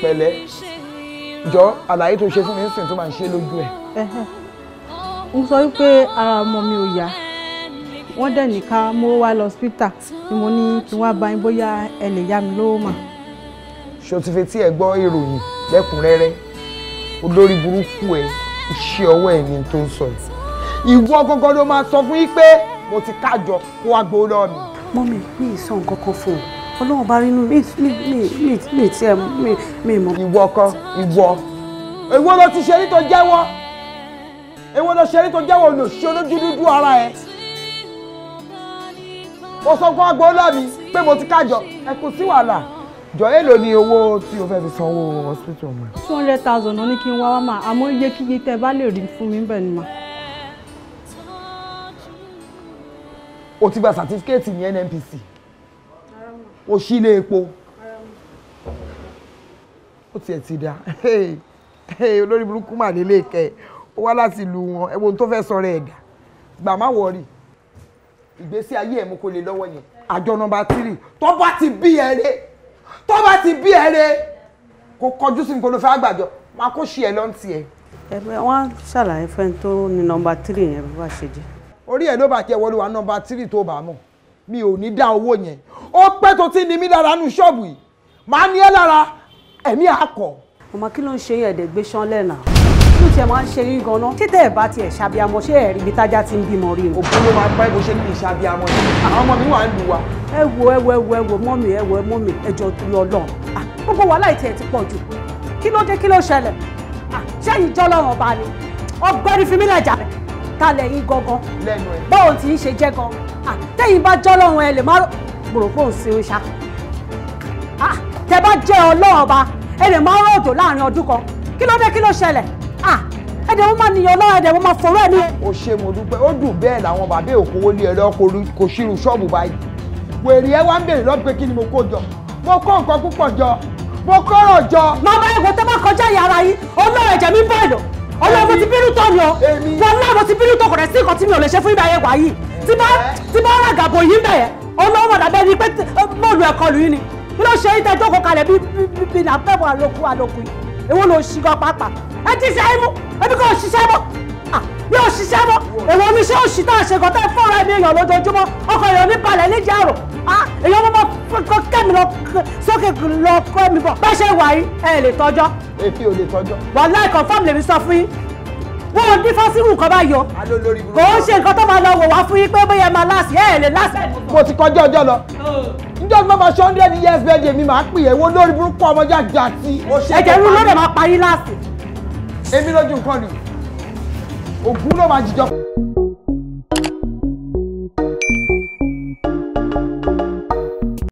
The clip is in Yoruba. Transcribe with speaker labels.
Speaker 1: pẹ̀lẹ́ jọ àlàyé tó ṣe fún mi nísìnyí tó máa ń ṣe lójú ẹ̀.
Speaker 2: Mo sọ wípé ara ọmọ mi ò yá wọ́n dẹ̀ ní ká mú wá lọ hospital ni mo ní kí wọ́n bá yín bóyá ẹ lè yá mi lówó mà.
Speaker 1: ṣó ti fi tí ẹ gbọ́ ìròyìn lẹ́kùnrẹ́rẹ́ olórí burúkú ẹ iṣẹ́ ọwọ́ ẹ̀ ni tó ń sọ yìí ìwọ gangan ló máa sọ fún yín pé mo ti kájọ kó wá gbowó lọ́wọ́ mi.
Speaker 3: Mọ́mì mi ì sọ nǹkan kan fún un Ọlọ́run bá rí inú mi tí ẹ mi mọ̀.
Speaker 1: ìwọ kan ìwọ èwo ló ti ṣe ní tó jẹ́wọ́ èwo ló ṣe ní tó jẹ́wọ́ olùṣe olójú dúdú ara ẹ̀ ó sọ fún agbó lọ́mi pé mo ti kájọ ẹ kò sí wàhálà jọ èlò ni owó tí o fẹ́ fi sanwó hospital ọmọ ẹ.
Speaker 2: 200,000 ló ní kí n wá wá mà àmọ́ iyekíye tẹ́ bá lè rí fún mi bẹ́ẹ̀ ni mà.
Speaker 1: o ti gba certificate ní NNPC o ṣí ilé epo ó tiẹ̀ ti dá olórí burúkú mà nílé ìkẹ́ ó wá láti ìlú wọn ẹ wo ohun tó fẹ́ sọ rẹ̀ ẹ̀dá gbà má wọ̀rì ìgbésí ayé ẹ̀ mú kó lè lọ́wọ́ yẹn àjọ nọ́mbà 3 tó bá ti bí ẹrẹ kó kọjú sí mi kó ló fẹ́ àgbàjọ máa kó ṣe ẹ lọ́n tiẹ̀.
Speaker 3: Wọ́n ṣàlàyé fẹ́ni tó ní nọ́mbà 3 yẹn bí wàá ṣe jẹ́.
Speaker 1: orí ẹ̀ ló bá tiẹ̀ wọlé wa nọ́mbà 3 tó bá mọ̀ mi ò ní dá owó yẹn ó pẹ́ tó ti ní mí lára nù ṣọ́ọ̀bù yìí máa ní ẹ́ lára ẹ̀mí àkọ́.
Speaker 3: Ọmọ kí ló ń ṣe ẹ̀ẹ́dẹ̀ gbé ṣán lẹ́nà kí ló tiẹ̀ máa ń ṣe yín gan-an títẹ̀ ẹ̀ bá tiẹ̀ ṣàbíamọ ṣé ẹ̀rí ibi tájá ti ń bímọ rí o.
Speaker 1: òkú ló máa bá ibo ṣe ní ìṣàbíamọ yìí àwọn ọmọ mi wà ń lu wa.
Speaker 3: ẹ wo mọ́mì ẹjọ́ torí Ọlọ́run gbogbo wàhálà ìtẹ̀ ti pọ̀ jù kí ló dé kí ló ṣẹlẹ̀ ṣẹ́yìn jọ́ lọ́rùn ọba ni ọgbẹ́ni fi mí lẹ̀jà kalẹ̀ yín gangan
Speaker 1: lẹ́nu ẹ̀
Speaker 3: báwo tí ń ṣe jẹ́ gan tẹ́yìn bá jọ́ lọ́rùn ẹ lè má gbòrògbò ń sin ṣá tẹ bá jẹ́ Ọlọ́run ọba ẹ lè má rọ̀jò láàrin ọdún kan kí ló dé kí ló ṣẹlẹ̀ ẹ̀dẹ̀ wọ́n máa nìyàn Ọlọ́run ẹ̀dẹ̀ wọ́n máa fọ̀rọ̀ ẹ̀ ní.
Speaker 1: ó ṣe mo dúpẹ́ ó dùn bẹ́ẹ̀ làwọn bàbá òkòwò lé ẹ lọ́kọ̀ kò ṣírù ṣọ́ọ̀bù báyìí wèrè ẹ wá ń bèrè lọ́dún pé kí ni mo kó jọ mo kó nǹkan púpọ̀ jọ mo kọ́rọ̀ jọ.
Speaker 3: màmá ẹ̀gbọ́n tẹ́ bá kọjá ìyá ara yín Ọlọ́run ẹ̀jẹ̀ mi ń bẹ̀rẹ̀ lọ Ọlọ́run mo ti bínú tọ́ ni o wọn náà mo ti bínú tọ́ kò rẹ̀ sí nǹkan tí mi ò lè ṣe fún ìgbà yẹn wá yìí tí bá rà gàbò yìí ń bẹ̀yẹ Ọlọ́run mọ̀ dàbẹ́ ni pé bọ́ọ̀lù ẹ̀kọ́ lù yín ni kí ló ṣe yín tẹ́ jókòó kalẹ̀ bí nà fẹ́ bọ̀ àlòkù yìí èwo ló ṣí gan pàápàá ẹ ti ṣe é mú ẹbí kò ṣiṣẹ́ mọ́ bí ó ṣiṣẹ́ mọ́ èwo mi ṣé òṣì tá a ṣe gan tẹ́ fọ́ọ̀rọ̀ ẹ̀mí èèyàn lójoojúmọ́ ọkọ̀ èèyàn ní balẹ̀ níjà àrò èèyàn mọ́ kẹ́mi lọ sókè lọ kọ́ mi bọ̀ bẹ́ẹ̀ ṣe wà yìí ẹ lè tọ́jọ́.
Speaker 1: èfi ò lè tọ́jọ́.
Speaker 3: wàhálà confirm lèmi sọ fún yín wọn ò ní fásirù nǹkan bá yọ kò ń ṣe nǹkan tó máa lọ wò wá fún yín pé bóyá ẹ máa láàsì ẹ lè láàsì.
Speaker 1: mo ti kọjá ọjọ́ lọ njọ́ tí mama ṣe 100 years birthday mi máa pè é wo lórí burúkú ọmọ jáde àti.
Speaker 3: ẹ̀jẹ̀ rú ló dẹ̀ máa parí láàsì.
Speaker 1: èmi lójú nǹkan ni ògún ló máa jíjọ.